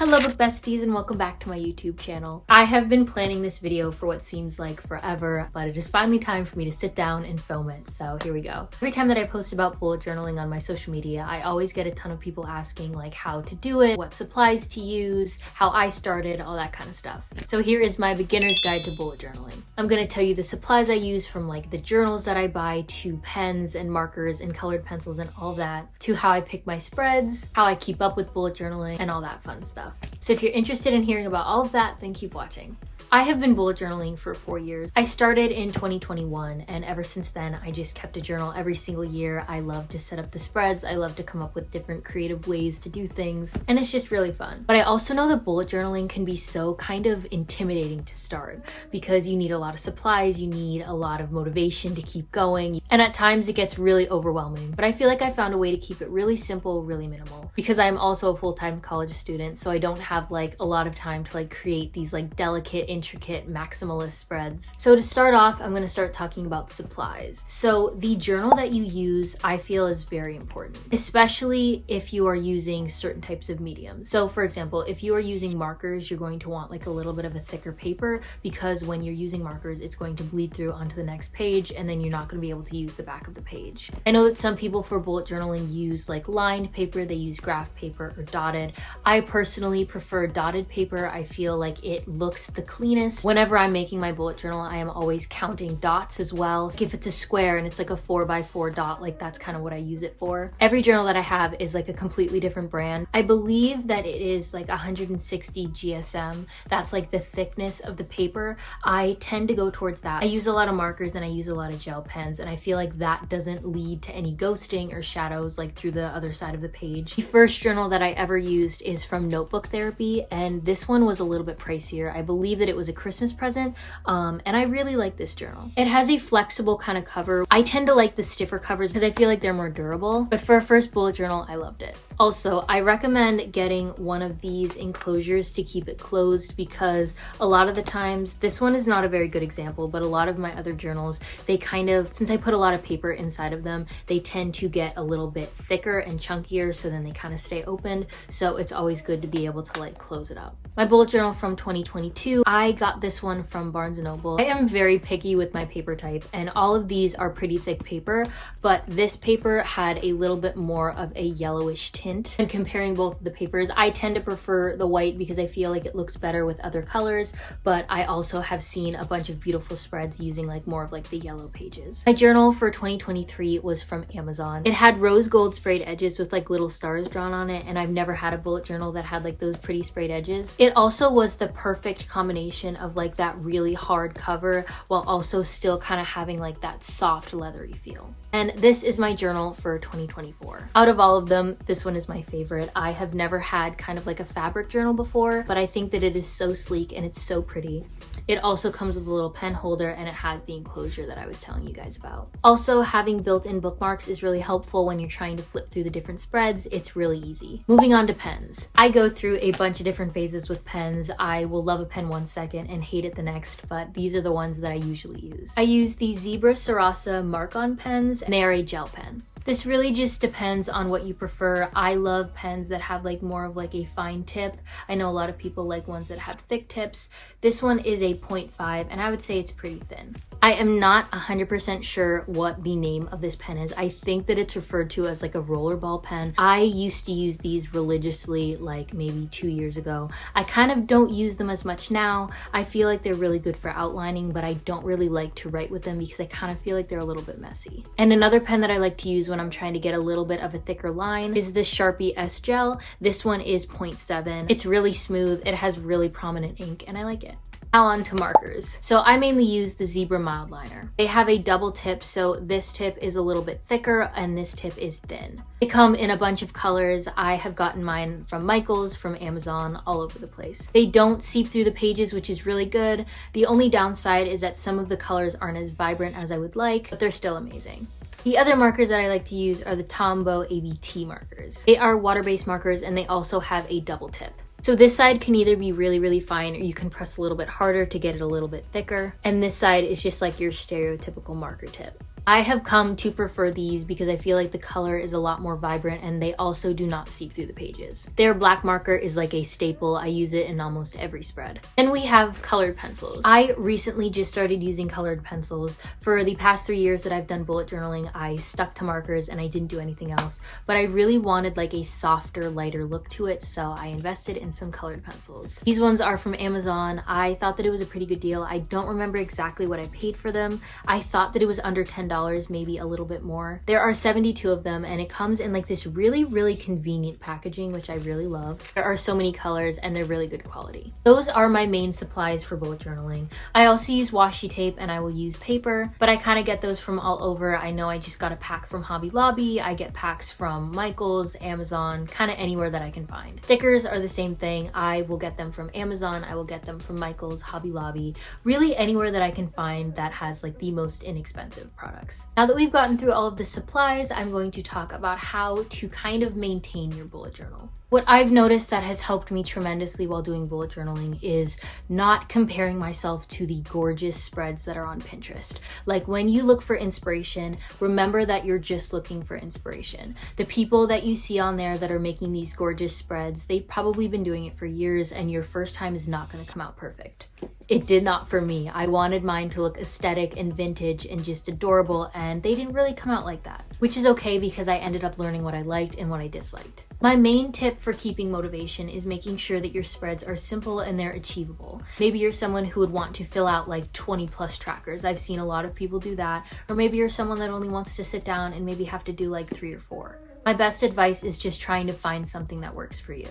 Hello book besties and welcome back to my YouTube channel. I have been planning this video for what seems like forever, but it is finally time for me to sit down and film it, so here we go. Every time that I post about bullet journaling on my social media, I always get a ton of people asking like how to do it, what supplies to use, how I started, all that kind of stuff. So here is my beginner's guide to bullet journaling. I'm going to tell you the supplies I use, from like the journals that I buy to pens and markers and colored pencils and all that, to how I pick my spreads, how I keep up with bullet journaling, and all that fun stuff. So if you're interested in hearing about all of that, then keep watching. I have been bullet journaling for 4 years. I started in 2021, and ever since then, I just kept a journal every single year. I love to set up the spreads. I love to come up with different creative ways to do things, and it's just really fun. But I also know that bullet journaling can be so kind of intimidating to start because you need a lot of supplies, you need a lot of motivation to keep going, and at times it gets really overwhelming. But I feel like I found a way to keep it really simple, really minimal, because I'm also a full-time college student, so I don't have like a lot of time to like create these like delicate, intricate maximalist spreads. So to start off, I'm going to start talking about supplies. So the journal that you use, I feel, is very important, especially if you are using certain types of mediums. So for example, if you are using markers, you're going to want like a little bit of a thicker paper, because when you're using markers, it's going to bleed through onto the next page, and then you're not going to be able to use the back of the page. I know that some people for bullet journaling use like lined paper, they use graph paper or dotted. I personally prefer dotted paper. I feel like it looks the cleanest. Whenever I'm making my bullet journal, I am always counting dots as well. Like if it's a square and it's like a 4x4 dot, like that's kind of what I use it for. Every journal that I have is like a completely different brand. I believe that it is like 160 GSM. That's like the thickness of the paper. I tend to go towards that. I use a lot of markers and I use a lot of gel pens, and I feel like that doesn't lead to any ghosting or shadows like through the other side of the page. The first journal that I ever used is from Notebook Therapy, and this one was a little bit pricier. I believe that it was a Christmas present, and I really like this journal. It has a flexible kind of cover. I tend to like the stiffer covers because I feel like they're more durable, but for a first bullet journal, I loved it. Also, I recommend getting one of these enclosures to keep it closed, because a lot of the times, this one is not a very good example, but a lot of my other journals, they kind of, since I put a lot of paper inside of them, they tend to get a little bit thicker and chunkier, so then they kind of stay open. So it's always good to be able to like close it up. My bullet journal from 2022, I got this one from Barnes & Noble. I am very picky with my paper type, and all of these are pretty thick paper, but this paper had a little bit more of a yellowish tint. And comparing both of the papers, I tend to prefer the white because I feel like it looks better with other colors, but I also have seen a bunch of beautiful spreads using like more of like the yellow pages. My journal for 2023 was from Amazon. It had rose gold sprayed edges with like little stars drawn on it, and I've never had a bullet journal that had like those pretty sprayed edges. It also was the perfect combination of like that really hard cover while also still kind of having like that soft leathery feel. And this is my journal for 2024. Out of all of them, this one is my favorite. I have never had kind of like a fabric journal before, but I think that it is so sleek and it's so pretty. It also comes with a little pen holder, and it has the enclosure that I was telling you guys about. Also, having built-in bookmarks is really helpful when you're trying to flip through the different spreads. It's really easy. Moving on to pens. I go through a bunch of different phases with pens. I will love a pen one second and hate it the next, but these are the ones that I usually use. I use the Zebra Sarasa Mark-On pens, and they are a gel pen. This really just depends on what you prefer. I love pens that have like more of like a fine tip. I know a lot of people like ones that have thick tips. This one is a 0.5, and I would say it's pretty thin. I am not 100% sure what the name of this pen is. I think that it's referred to as like a rollerball pen. I used to use these religiously like maybe 2 years ago. I kind of don't use them as much now. I feel like they're really good for outlining, but I don't really like to write with them because I kind of feel like they're a little bit messy. And another pen that I like to use when I'm trying to get a little bit of a thicker line is this Sharpie S Gel. This one is 0.7. It's really smooth. It has really prominent ink, and I like it. Now on to markers. So I mainly use the Zebra Mild Liner. They have a double tip, so this tip is a little bit thicker and this tip is thin. They come in a bunch of colors. I have gotten mine from Michaels, from Amazon, all over the place. They don't seep through the pages, which is really good. The only downside is that some of the colors aren't as vibrant as I would like, but they're still amazing. The other markers that I like to use are the Tombow ABT markers. They are water-based markers, and they also have a double tip. So this side can either be really, really fine, or you can press a little bit harder to get it a little bit thicker. And this side is just like your stereotypical marker tip. I have come to prefer these because I feel like the color is a lot more vibrant and they also do not seep through the pages. Their black marker is like a staple. I use it in almost every spread. Then we have colored pencils. I recently just started using colored pencils. For the past 3 years that I've done bullet journaling, I stuck to markers and I didn't do anything else, but I really wanted like a softer, lighter look to it, so I invested in some colored pencils. These ones are from Amazon. I thought that it was a pretty good deal. I don't remember exactly what I paid for them. I thought that it was under $10, maybe a little bit more. There are 72 of them and it comes in like this really convenient packaging, which I really love. There are so many colors and they're really good quality. Those are my main supplies for bullet journaling. I also use washi tape and I will use paper, but I kind of get those from all over. I know I just got a pack from Hobby Lobby. I get packs from Michael's, Amazon, kind of anywhere that I can find. Stickers are the same thing. I will get them from Amazon. I will get them from Michael's, Hobby Lobby, really anywhere that I can find that has like the most inexpensive products. Now that we've gotten through all of the supplies, I'm going to talk about how to kind of maintain your bullet journal. What I've noticed that has helped me tremendously while doing bullet journaling is not comparing myself to the gorgeous spreads that are on Pinterest. Like when you look for inspiration, remember that you're just looking for inspiration. The people that you see on there that are making these gorgeous spreads, they've probably been doing it for years and your first time is not going to come out perfect. It did not for me. I wanted mine to look aesthetic and vintage and just adorable, and they didn't really come out like that, which is okay because I ended up learning what I liked and what I disliked. My main tip for keeping motivation is making sure that your spreads are simple and they're achievable. Maybe you're someone who would want to fill out like 20+ trackers. I've seen a lot of people do that. Or maybe you're someone that only wants to sit down and maybe have to do like 3 or 4. My best advice is just trying to find something that works for you.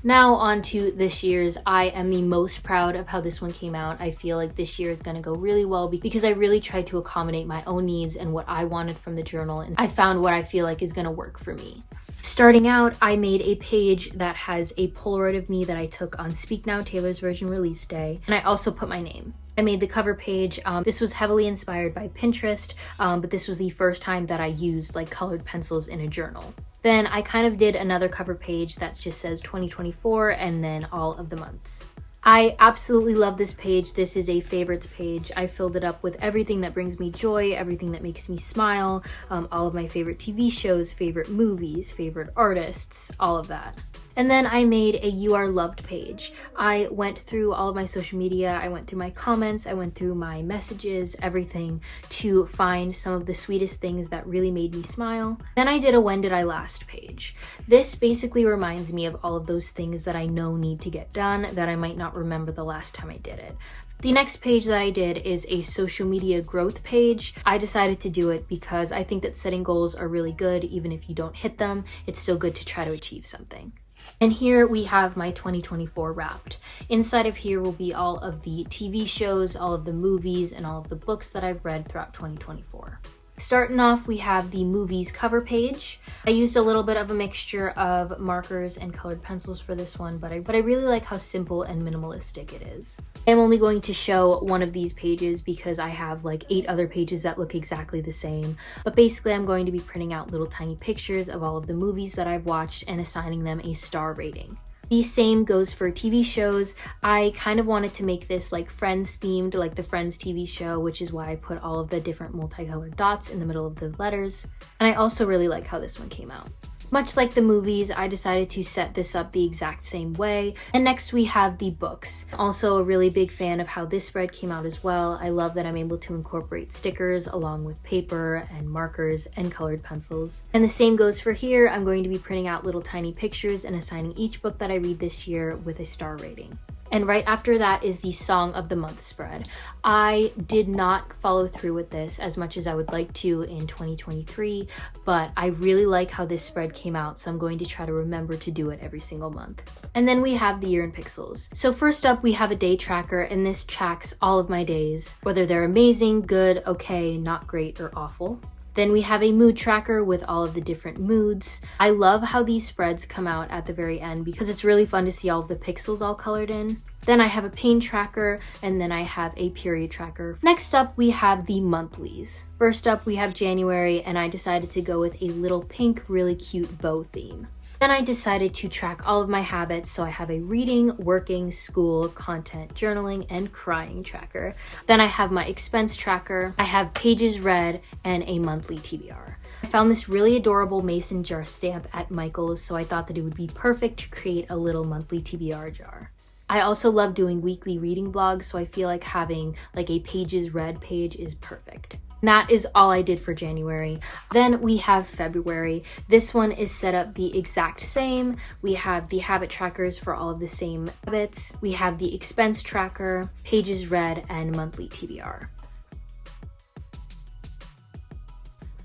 Now on to this year's. I am the most proud of how this one came out. I feel like this year is going to go really well because I really tried to accommodate my own needs and what I wanted from the journal, and I found what I feel like is going to work for me. Starting out, I made a page that has a Polaroid of me that I took on Speak Now Taylor's version release day, and I also put my name. I made the cover page. This was heavily inspired by Pinterest, but this was the first time that I used like colored pencils in a journal. Then I kind of did another cover page that just says 2024 and then all of the months. I absolutely love this page. This is a favorites page. I filled it up with everything that brings me joy, everything that makes me smile, all of my favorite TV shows, favorite movies, favorite artists, all of that. And then I made a You Are Loved page. I went through all of my social media, I went through my comments, I went through my messages, everything, to find some of the sweetest things that really made me smile. Then I did a When Did I Last page. This basically reminds me of all of those things that I know need to get done that I might not remember the last time I did it. The next page that I did is a social media growth page. I decided to do it because I think that setting goals are really good. Even if you don't hit them, it's still good to try to achieve something. And here we have my 2024 wrapped. Inside of here will be all of the TV shows, all of the movies, and all of the books that I've read throughout 2024. Starting off, we have the movies cover page. I used a little bit of a mixture of markers and colored pencils for this one, but I really like how simple and minimalistic it is. I'm only going to show one of these pages because I have like 8 other pages that look exactly the same. But basically, I'm going to be printing out little tiny pictures of all of the movies that I've watched and assigning them a star rating. The same goes for TV shows. I kind of wanted to make this like Friends themed, like the Friends TV show, which is why I put all of the different multicolored dots in the middle of the letters. And I also really like how this one came out. Much like the movies, I decided to set this up the exact same way. And next we have the books. Also a really big fan of how this spread came out as well. I love that I'm able to incorporate stickers along with paper and markers and colored pencils. And the same goes for here. I'm going to be printing out little tiny pictures and assigning each book that I read this year with a star rating. And right after that is the Song of the Month spread. I did not follow through with this as much as I would like to in 2023, but I really like how this spread came out, so I'm going to try to remember to do it every single month. And then we have the year in pixels. So first up, we have a day tracker, and this tracks all of my days, whether they're amazing, good, okay, not great, or awful. Then we have a mood tracker with all of the different moods. I love how these spreads come out at the very end because it's really fun to see all of the pixels all colored in. Then I have a pain tracker, and then I have a period tracker. Next up, we have the monthlies. First up, we have January, and I decided to go with a little pink, really cute bow theme. Then I decided to track all of my habits, so I have a reading, working, school, content, journaling, and crying tracker. Then I have my expense tracker, I have pages read, and a monthly TBR. I found this really adorable mason jar stamp at Michael's, so I thought that it would be perfect to create a little monthly TBR jar. I also love doing weekly reading blogs, so I feel like having like a pages read page is perfect. And that is all I did for January. Then we have February. This one is set up the exact same. We have the habit trackers for all of the same habits. We have the expense tracker, pages read, and monthly TBR.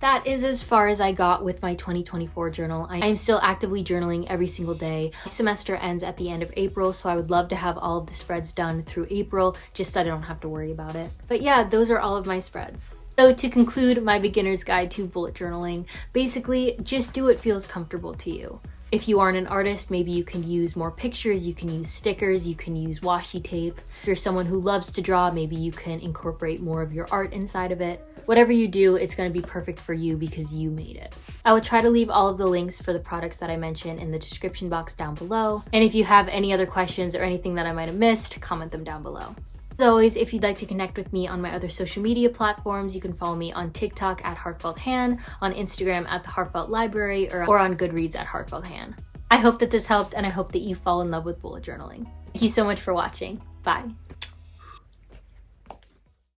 That is as far as I got with my 2024 journal. I am still actively journaling every single day. My semester ends at the end of April, so I would love to have all of the spreads done through April, just so I don't have to worry about it. But yeah, those are all of my spreads. So to conclude my beginner's guide to bullet journaling, basically just do what feels comfortable to you. If you aren't an artist, maybe you can use more pictures, you can use stickers, you can use washi tape. If you're someone who loves to draw, maybe you can incorporate more of your art inside of it. Whatever you do, it's going to be perfect for you because you made it. I will try to leave all of the links for the products that I mentioned in the description box down below. And if you have any other questions or anything that I might have missed, comment them down below. As always, if you'd like to connect with me on my other social media platforms, you can follow me on TikTok at heartfelthan, on Instagram at the Heartfelt Library, or on GOODREADS at heartfelthan. I hope that this helped, and I hope that you fall in love with bullet journaling. Thank you so much for watching. Bye.